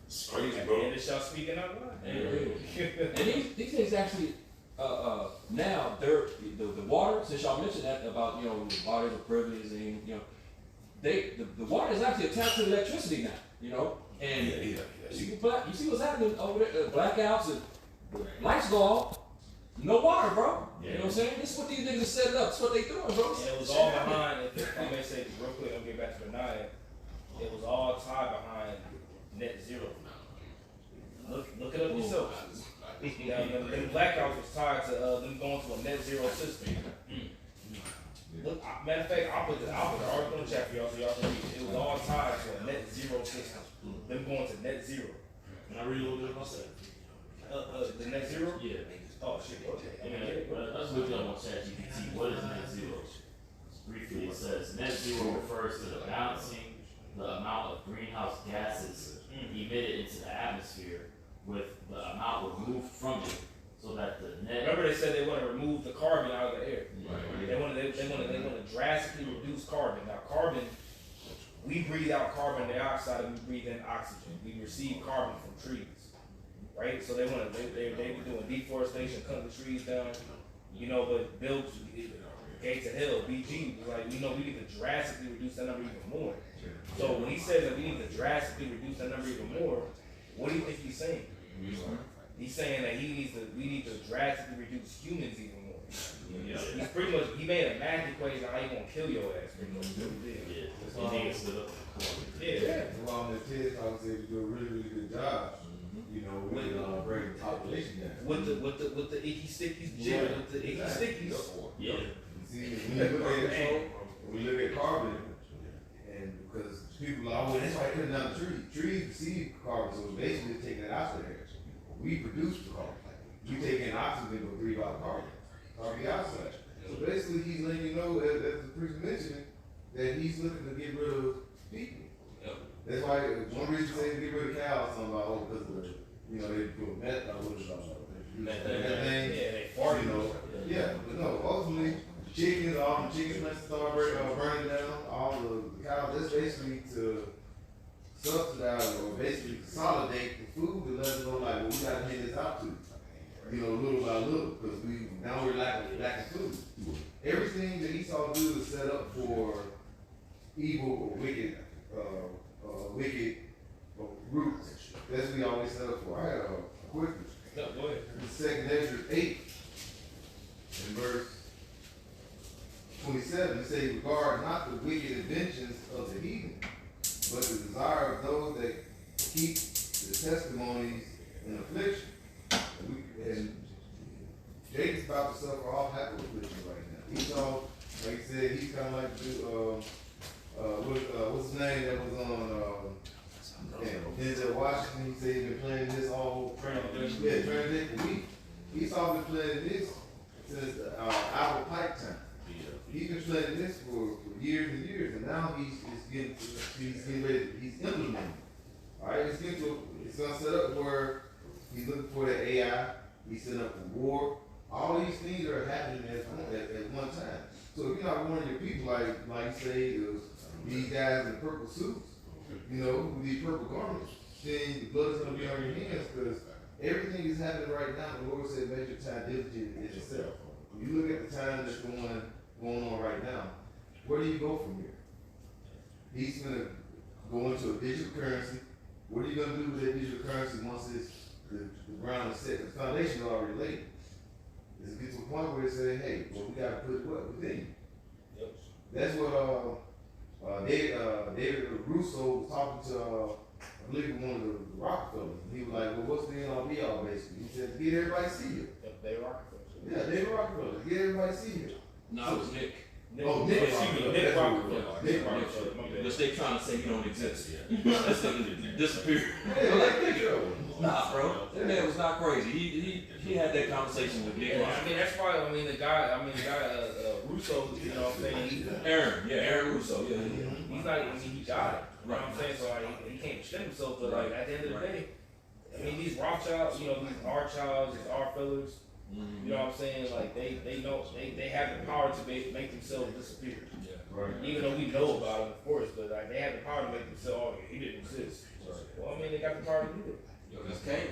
It's crazy, And bro. it shall speaking out loud. And these things actually, now they're the water. Since y'all mentioned that about the water, the privilege, and the water is actually attached to electricity now. you know, and Yeah. you see what's happening over there, blackouts and lights go off, no water, bro. You know what I'm saying? This is what these niggas are setting up. This is what they doing, bro. And it was all behind, if I may say real quick, I'll get back to Benaiah, it was all tied behind net zero. Look it up yourself. Them blackouts was tied to them going to a net zero system. Look, matter of fact, I'll put the article in the chat for y'all so y'all can read it. It was all tied to a net zero system. Them going to net zero. Can I read a little bit about that? The net zero? Yeah. Oh shit, okay. Let's look up on ChatGPT. What is net zero? Briefly, it says net zero refers to the balancing the amount of greenhouse gases emitted into the atmosphere with the amount removed from it, so that the net. Remember they said they want to remove the carbon out of the air. They want to drastically reduce carbon. Now carbon, we breathe out carbon dioxide and we breathe in oxygen. We receive carbon from trees, right? So they were doing deforestation, cutting the trees down, you know. But Bill Gates of Hell, BG, was like, you know, we need to drastically reduce that number even more. So when he says that we need to drastically reduce that number even more, what do you think he's saying? He's saying that we need to drastically reduce humans even more. Yeah. He's pretty much, he made a math equation how he gonna kill your ass. Pretty much. Yeah. He niggas stood up. Yeah. Along with TED Talk said you do a really, really good job. You know, with bringing the population down. With the icky stickies, Jim, with the icky stickies. Yeah. See, when you look at when we look at carbon, and because people are always, that's why they're cutting down the tree. Trees receive carbon, so it's basically taking it out of the air. We produce the carbon. We take in oxygen to breathe out carbon dioxide. So basically, he's letting you know, as the preacher mentioned, that he's looking to get rid of people. That's why one reason they get rid of cows, something about because of the, you know, they do methane. Yeah, they fart, you know. Yeah, but no, ultimately, chickens, all the chickens that start burning down, all the cows. That's basically to subsidize or basically consolidate the food to let us know, like, well, we got to hand this out to you. You know, little by little, because we're lacking food. Everything that Esau do is set up for evil or wicked roots. That's what we always set up for. I had a quick one. No, go ahead. Second Ezra 8, in verse 27, it says, regard not the wicked inventions of the heathen, but the desire of those that keep the testimonies in affliction. And Jacob's about to suffer all type of affliction right now. Esau, like he said, he's kind of like what's his name that was on Denzel Washington. He said he's been playing this all Transition week. Esau been playing this since our pipe time. He's been playing this for years and years, and now he's getting ready. He's implementing. All right, it's gonna set up where he's looking for the AI. He's setting up a war. All these things are happening at one time. So if you're not warning your people, like you say, it was these guys in purple suits, you know, with these purple garments, then the blood is gonna be on your hands because everything is happening right now. The Lord said, "Measure time diligent in itself." When you look at the time that's going on right now, where do you go from here? He's gonna go into a digital currency. What are you gonna do with that digital currency once the ground is set? The foundation is already laid. It's get to a point where they say, "Hey, well, we gotta put what within you." Yep. That's what David Russo was talking to. I believe one of the Rockefellers. He was like, "Well, what's the end all be all basically?" He said, "Get everybody to see you." They Rockefeller. Yeah, David Rockefeller. Get everybody to see you. No, it was Nick. Oh, Nick Rockefeller. Rockefeller. Nick Rockefeller. Nick Rockefeller. My bad. Which they trying to say you don't exist. That's nigga disappeared. Yeah, like Pedro. Nah, bro. That man was not crazy. He had that conversation with Nick. Yeah, I mean, that's why, the guy, Russo, you know what I'm saying? Aaron Russo, yeah. He's not, he died. You know what I'm saying? So, like, he can't defend himself, but, like, at the end of the day, I mean, these Rothschilds, you know, these Archilds, these Arfellers, you know what I'm saying? Like, they know, they have the power to make themselves disappear. Right. Even though we know about them, of course, but, like, they have the power to make themselves, he didn't exist. Well, I mean, they got the power to do it. Okay.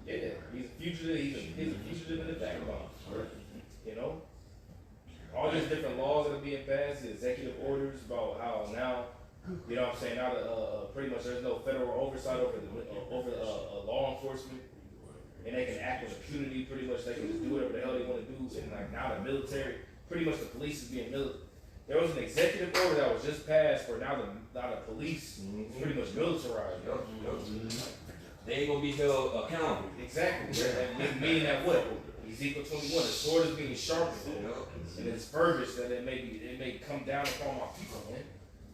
Yeah, he's a fugitive. He's a fugitive in the vagabond. You know, all these different laws that are being passed, the executive orders about how now You know what I'm saying? Now that pretty much there's no federal oversight over the law enforcement, and they can act with impunity. Pretty much they can just do whatever the hell they want to do. And like now the military, pretty much the police is being military. There was an executive order that was just passed for now the police is pretty much militarized. Yo. They ain't gonna be held accountable. Exactly. And meaning that what? Ezekiel 21, the sword is being sharpened, and it's verbiage that it may come down upon my people, man.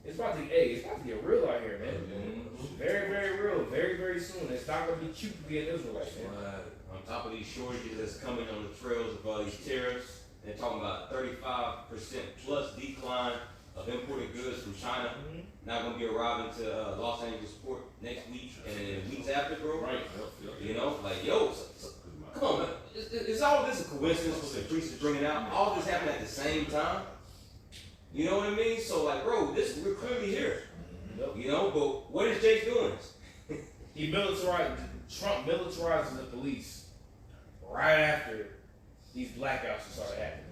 It's about to get real out here, man. Very, very real, very, very soon. It's not gonna be cute to be an Israelite, man. On top of these shortages that's coming on the trails of all these tariffs, they're talking about 35% plus decline of imported goods from China. Not gonna be arriving to Los Angeles port next week and weeks after, bro. Right. You know, like yo, come on, man. Is all this a coincidence with the priests bringing out? All this happened at the same time. You know what I mean? So like, bro, we're clearly here. You know, but what is Jake doing? Trump militarizing the police right after these blackouts started happening.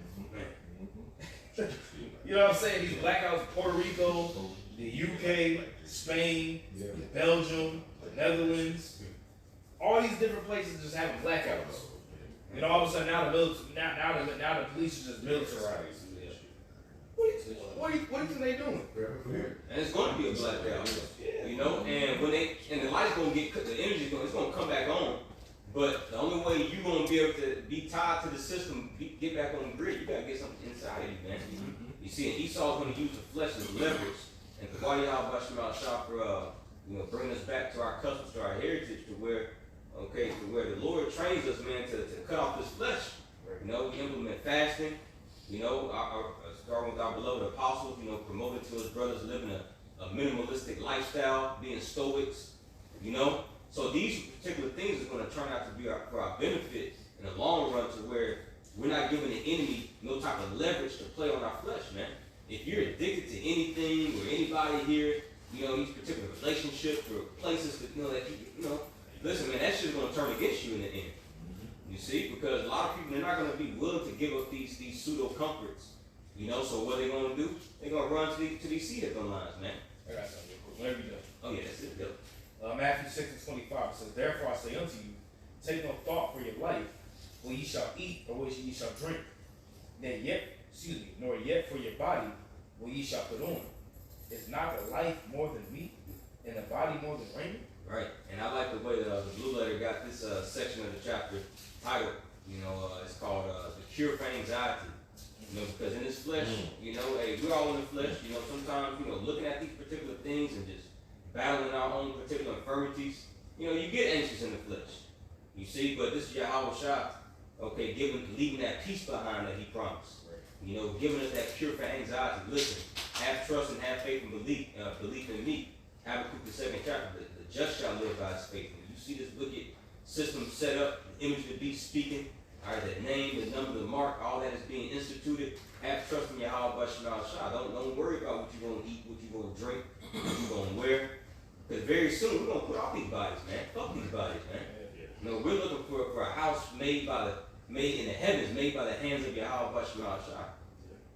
You know what I'm saying? These blackouts, Puerto Rico, the UK, Spain, Belgium, the Netherlands, all these different places just having blackouts. And all of a sudden now the police are just militarized. What do you think they doing? And it's going to be a blackout, you know. And the light's going to the energy's going, it's going to come back on. But the only way you're going to be able to be tied to the system, get back on the grid, you got to get something inside of you, man. You see, and Esau's going to use the flesh as leverage, and Kawhi Yahweh Shah for bringing us back to our customs, to our heritage, to where the Lord trains us, man, to cut off this flesh. You know, we implement fasting. You know, starting with our beloved apostles, promoted to his brothers living a minimalistic lifestyle, being stoics, So these particular things are going to turn out to be for our benefit in the long run, to where we're not giving the enemy no type of leverage to play on our flesh, man. If you're addicted to anything or anybody here, these particular relationships or places that, listen, man, that shit's going to turn against you in the end. You see, because a lot of people, they're not going to be willing to give up these pseudo comforts. So what are they going to do? They're going to run to these CDF lines, man. I got something real quick. Whenever you're done. Oh yeah, that's it. Yep. Matthew 6:25 says, "Therefore I say unto you, take no thought for your life, what ye shall eat or what ye shall drink, nor yet for your body, what ye shall put on. Is not the life more than meat, and the body more than raiment?" Right, and I like the way the Blue Letter got this section of the chapter titled. It's called "The Cure for Anxiety." Because in this flesh, hey, we're all in the flesh. Sometimes, looking at these particular things and just battling our own particular infirmities, you get anxious in the flesh. You see, but this is Yahweh Shah, leaving that peace behind that he promised. Giving us that cure for anxiety. Listen, have trust and have faith and belief in me. Habakkuk the 2nd chapter, the just shall live by his faith. When you see this wicked system set up, the image of the beast speaking, all right, the name, the number, the mark, all that is being instituted. Have trust in Yahweh Shah. Don't worry about what you're going to eat, what you're going to drink, what you're going to wear. Because very soon we're going to put off these bodies, man. Fuck these bodies, man. We're looking for a house made in the heavens, made by the hands of Yahweh Shah.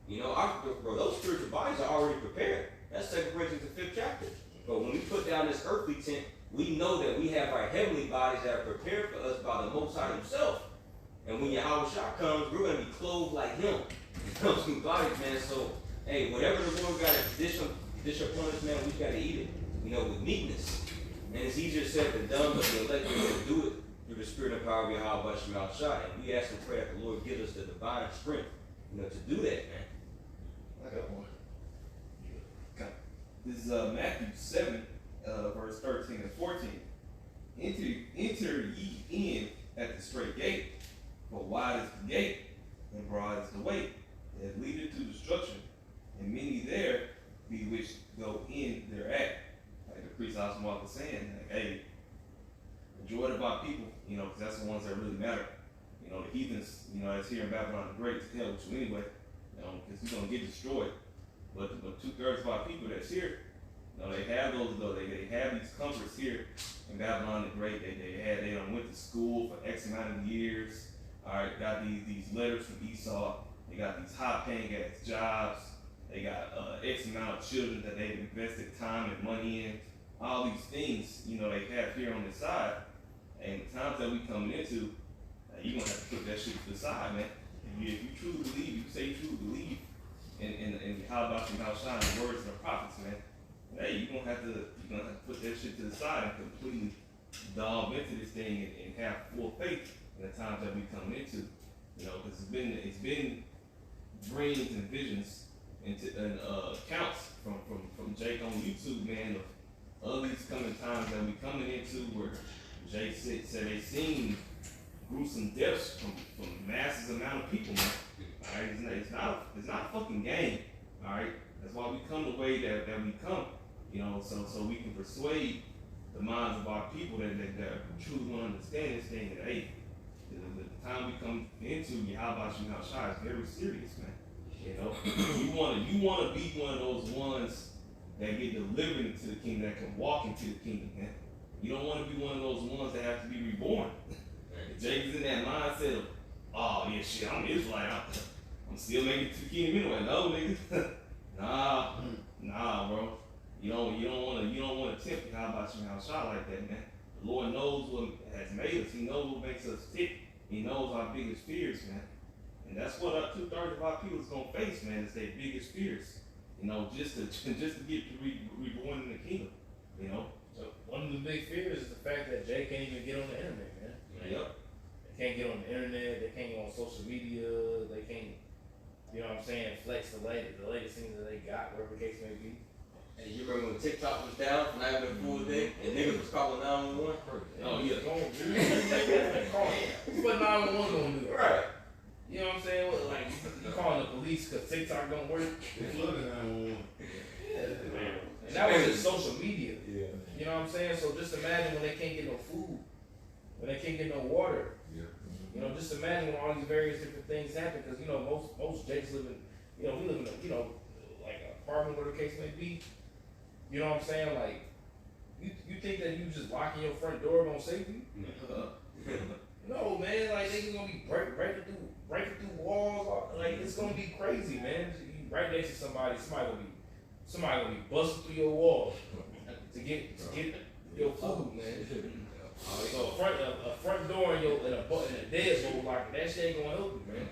Those spiritual bodies are already prepared. That's 2 Corinthians the 5th chapter. But when we put down this earthly tent, we know that we have our heavenly bodies that are prepared for us by the Most High himself. And when Yahweh Shah comes, we're going to be clothed like him. It comes from bodies, man. So, hey, whatever the Lord got to dish upon us, man, we got to eat it, with meekness. And it's easier said than done, but the elect are going to do it through the spirit and power of Yahweh Shah. And we ask and pray that the Lord gives us the divine strength, to do that, man. I got one. This is Matthew 7, verse 13 and 14. Enter ye in at the straight gate, for wide is the gate, and broad is the way that leadeth to destruction, and many there be which go in thereat. Like the priest Oswald was saying, hey, enjoy it about people, because that's the ones that really matter. The heathens, that's here in Babylon the Great, to hell with you anyway, because you're going to get destroyed. But 2/3 of our people that's here, they have they have these comforts here in Babylon the Great. They went to school for X amount of years. All right, got these letters from Esau. They got these high paying ass jobs. They got X amount of children that they've invested time and money in. All these things, you know, they have here on the side. And the times that we coming into, you're gonna have to put that shit to the side, man. If you truly believe, you say you truly believe in how about you, how shine the words of the prophets, man. Hey, you're gonna have to put that shit to the side and completely dive into this thing and have full faith in the times that we coming into. You know, because it's been dreams and visions and accounts from Jake on YouTube, man, of these coming times that we coming into where Jake said they seen gruesome deaths from masses amount of people, man. All right, it's not a fucking game. All right, that's why we come the way that we come. You know, so we can persuade the minds of our people that truly want to understand this thing. That hey, the time we come into Yahweh Shemel Shai is very serious, man. You know, you wanna be one of those ones that get delivered into the kingdom, that can walk into the kingdom, man. You don't want to be one of those ones that have to be reborn. Jake is in that mindset of, oh yeah, shit, I'm Israelite. I'm still making it to the kingdom anyway. No, nigga. Nah, bro. You don't wanna tempt how about you how shot like that, man. The Lord knows what has made us. He knows what makes us tick. He knows our biggest fears, man. And that's what 2/3 of our people is gonna face, man. Is their biggest fears. You know, just to get reborn in the kingdom. You know. So one of the big fears is the fact that Jay can't even get on the internet, man. Yep. They can't get on the internet. They can't go on social media. They can't, you know what I'm saying, flex the latest things that they got, whatever the case may be. Hey, you remember when TikTok was down for not having a full day and niggas was calling 911? Oh yeah. What 911 gonna do? Right. You know what I'm saying? What, like you calling the police because TikTok don't work? It's looking at one. And that was just social media. Yeah. You know what I'm saying? So just imagine when they can't get no food, when they can't get no water. Yeah. You know, just imagine when all these various different things happen. Because you know, most Jakes live in, you know, we live in a, you know, like an apartment, whatever the case may be. You know what I'm saying? Like, you think that you just locking your front door gonna save you? No, man. Like they gonna be breaking through walls. Like it's gonna be crazy, man. You right next to somebody gonna be busting through your wall to get your food, man. So a front door and a deadbolt lock, that shit ain't gonna help you, man.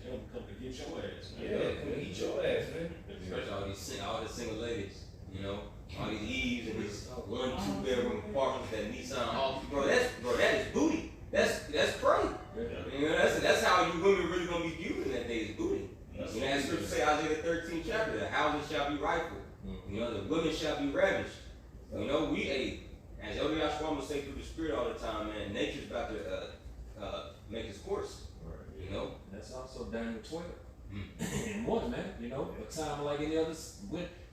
They'll come to get your ass, man. Yeah, come eat your ass, man. Especially all the single ladies, you know, all these Eves and these 1-2 bedroom apartments that Nissan offers, bro. That is booty. That's prey. You know, that's how you women really gonna be viewed in that day is booty. You know, that scripture say Isaiah 13th chapter, the houses shall be rifled. You know, the women shall be ravished. You know, as Elder Yashua say through the spirit all the time, man, nature's about to make its course. You know? That's also Daniel 12. And one, man, you know, a time like any other.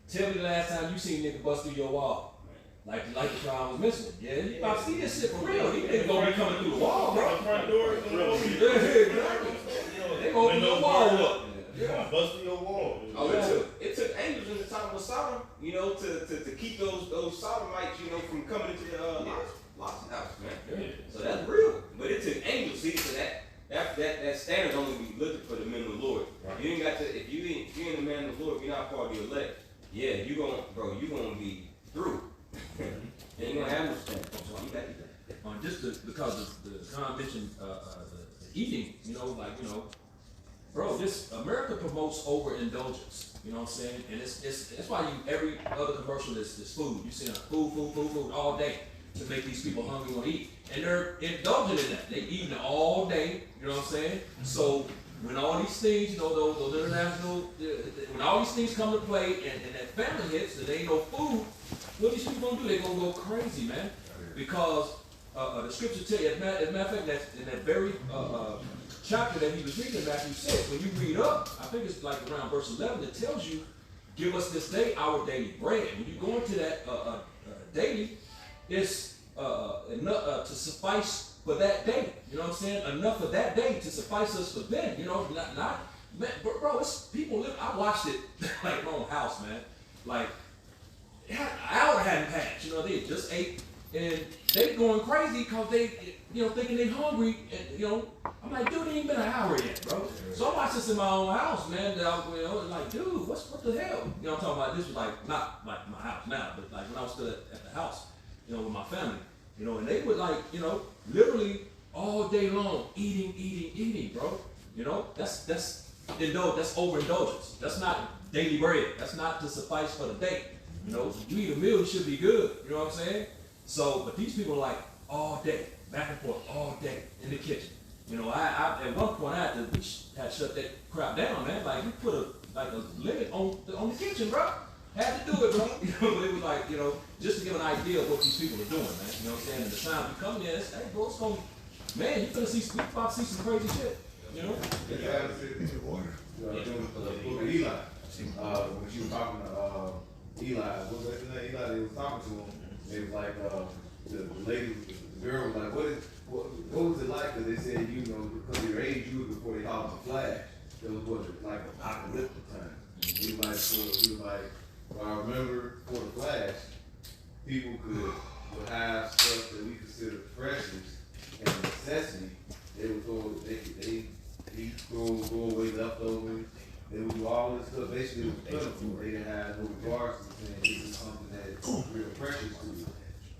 Tell me the last time you seen a nigga bust through your wall. Like the crowd was missing. Yeah, you about to see this shit for real. These niggas gonna be coming through the wall, bro. The front door is gonna open. They gonna open your wall up. Yeah, bust through your wall. Oh, it took angels in the time of Sodom, you know, to keep those Sodomites, you know, from coming into the Lot's house, man. So that's real. But it took angels, see, so that standard only be looking for the men of the Lord. Right. You ain't got to, if you ain't the man of the Lord, you're not part of the elect. Yeah, you gonna be through. You ain't gonna have no stand. Just because the Con mentioned the eating, you know, like, you know, bro, this America promotes overindulgence. You know what I'm saying? And that's why every other commercial is food. You see food all day to make these people hungry when they eat. And they're indulgent in that. They eating all day, you know what I'm saying? So when all these things, you know, those international, when all these things come to play and that family hits and there ain't no food, what these people gonna do? They gonna go crazy, man. Because the scripture tell you, as a matter of fact, that's in that very chapter that he was reading in Matthew 6, when you read up, I think it's like around verse 11, it tells you, give us this day our daily bread. When you go into that daily, it's enough to suffice for that day. You know what I'm saying? Enough for that day to suffice us for then. You know, not man, bro, it's people live. I watched it like my own house, man. Like, an hour hadn't passed. You know, they just ate. And they going crazy because they, you know, thinking they hungry. And, you know, I'm like, dude, it ain't been an hour yet, bro. So I watched this in my own house, man. That I was, like, dude, what the hell? You know, I'm talking about. This was like not like my house now, but like when I was still at the house, with my family, and they would like, literally all day long eating, bro. That's overindulgence. That's not daily bread. That's not to suffice for the day. You eat a meal, you should be good. You know what I'm saying? So, but these people are like all day, back and forth, all day in the kitchen. I at one point I had to shut that crap down, man. Like we put a limit on the kitchen, bro. Had to do it, bro. But it was like, just to give an idea of what these people are doing, man. You know what I'm saying? And the time you come in, hey, bro, it's gonna, man, you're about to see some crazy shit. That's how I said in the water. Doing the book of Eli. When she was talking to Eli, what was that name? Eli, they was talking to him. They was like, the lady, the girl was like, what was it like? Because they said, because of your age, you was before they called it the Flash. It was like apocalyptic time. He was like, well, I remember for the Flash, people would have stuff that we consider precious and necessity. They would go away leftovers. They would do all this stuff. Basically, it was plentiful. They didn't have no regards to saying this is something that's real precious to you.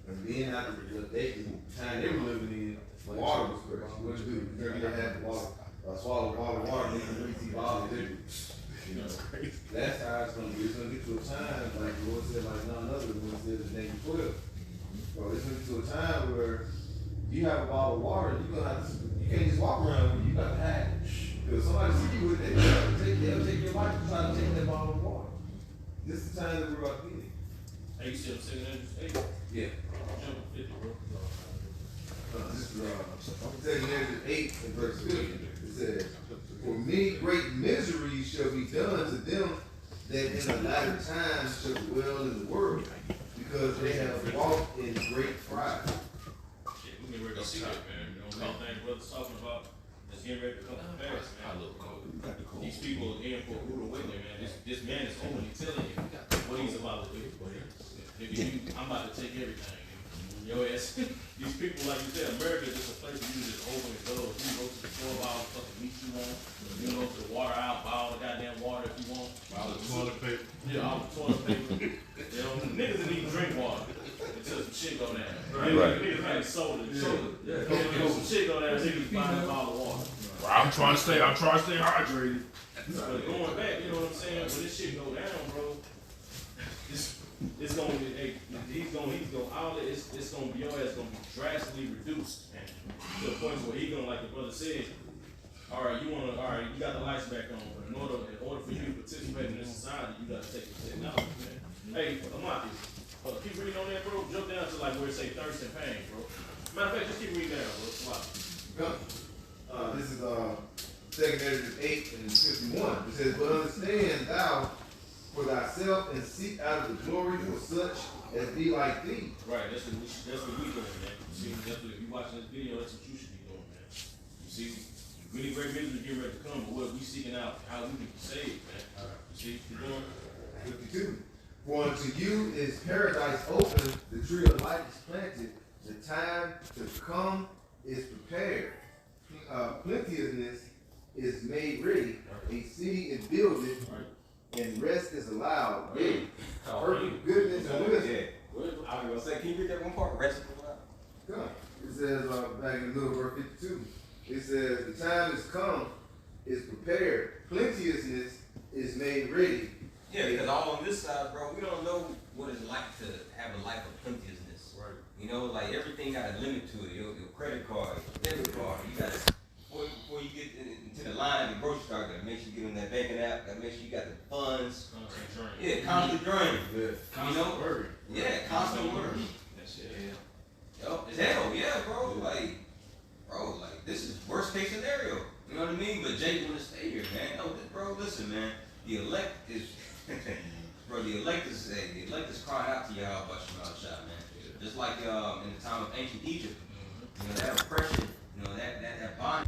And then after the time they were living in, water was precious. What to do? You didn't have to swallow water, they can really see all the difference. That's how it's gonna be. It's gonna get to a time, like the Lord said, like none other than what said in Daniel 12. Bro, it's gonna get to a time where you have a bottle of water, you can't just walk around with it, you gotta have it. Because somebody see you with it, they'll take your life and try to take that bottle of water. This is the time that we're about to get it. Hey, you said 708? Yeah. Jump 50, bro. This is 8 and verse 50. It says, for many great miseries shall be done to them that in the latter times shall dwell in the world, because they have walked in great pride. Shit, we get ready to see that, man. Anything brother's talking about that's getting ready to come to pass, man. These people are in for a rude awakening, man. This man is openly telling you what he's about to do. I'm about to take everything. Yo ass, these people, like you said, America is just a place where you just open the door. You go to the store, buy all the fucking meat you want. You go to the water out, buy all the goddamn water if you want. All the toilet paper. Yeah, all the toilet paper. Niggas didn't even drink water until some shit go down. Right. Niggas had soda. Until some shit go down, niggas buy a bottle of water. I'm trying to stay hydrated. But going back, you know what I'm saying? When this shit go down, bro, it's gonna be, hey, he's gonna, it's gonna be, your ass gonna be drastically reduced to the point where he gonna, like the brother said, all right, you got the lights back on, but in order for you to participate in this society, you gotta take the technology, man. Hey, Amaki, keep reading on that, bro. Jump down to like where it say thirst and pain, bro. Matter of fact, just keep reading down, bro. This is 2 Ezra 8 and 51. It says, but understand thou for thyself and seek out of the glory for such as be like thee. Right, that's what we doing, man. You see, that's what, if you watching this video, that's what you should be doing, man. You see, really great business getting ready to come, but what we seeking out, how we can be saved, man. You see, you doing? 52. For unto you is paradise open, the tree of life is planted, the time to come is prepared. Plenteousness is made ready, a city is builded, and rest is allowed. Perfect goodness and wisdom. I was gonna say, can you read that one part? Rest of the Come. It says back in the middle of verse 52. It says the time is come, is prepared, plenteousness is made ready. Yeah, because all on this side, bro, we don't know what it's like to have a life of plenteousness. Right. Like everything got a limit to it. Your credit card, your debit card, you got to, before you get into the line at the grocery store, gotta make sure you get on that banking app, gotta make sure you got the funds. Constantly draining. Constant worry. Yeah, constant worry. That shit. Yup, it's hell, yeah, bro. Like, this is worst case scenario. You know what I mean? But Jake wanna stay here, man. No, bro, listen, man. The elect is, bro, the elect is crying out to y'all about Shemal Shah, man. Just like in the time of ancient Egypt, that oppression, that bond.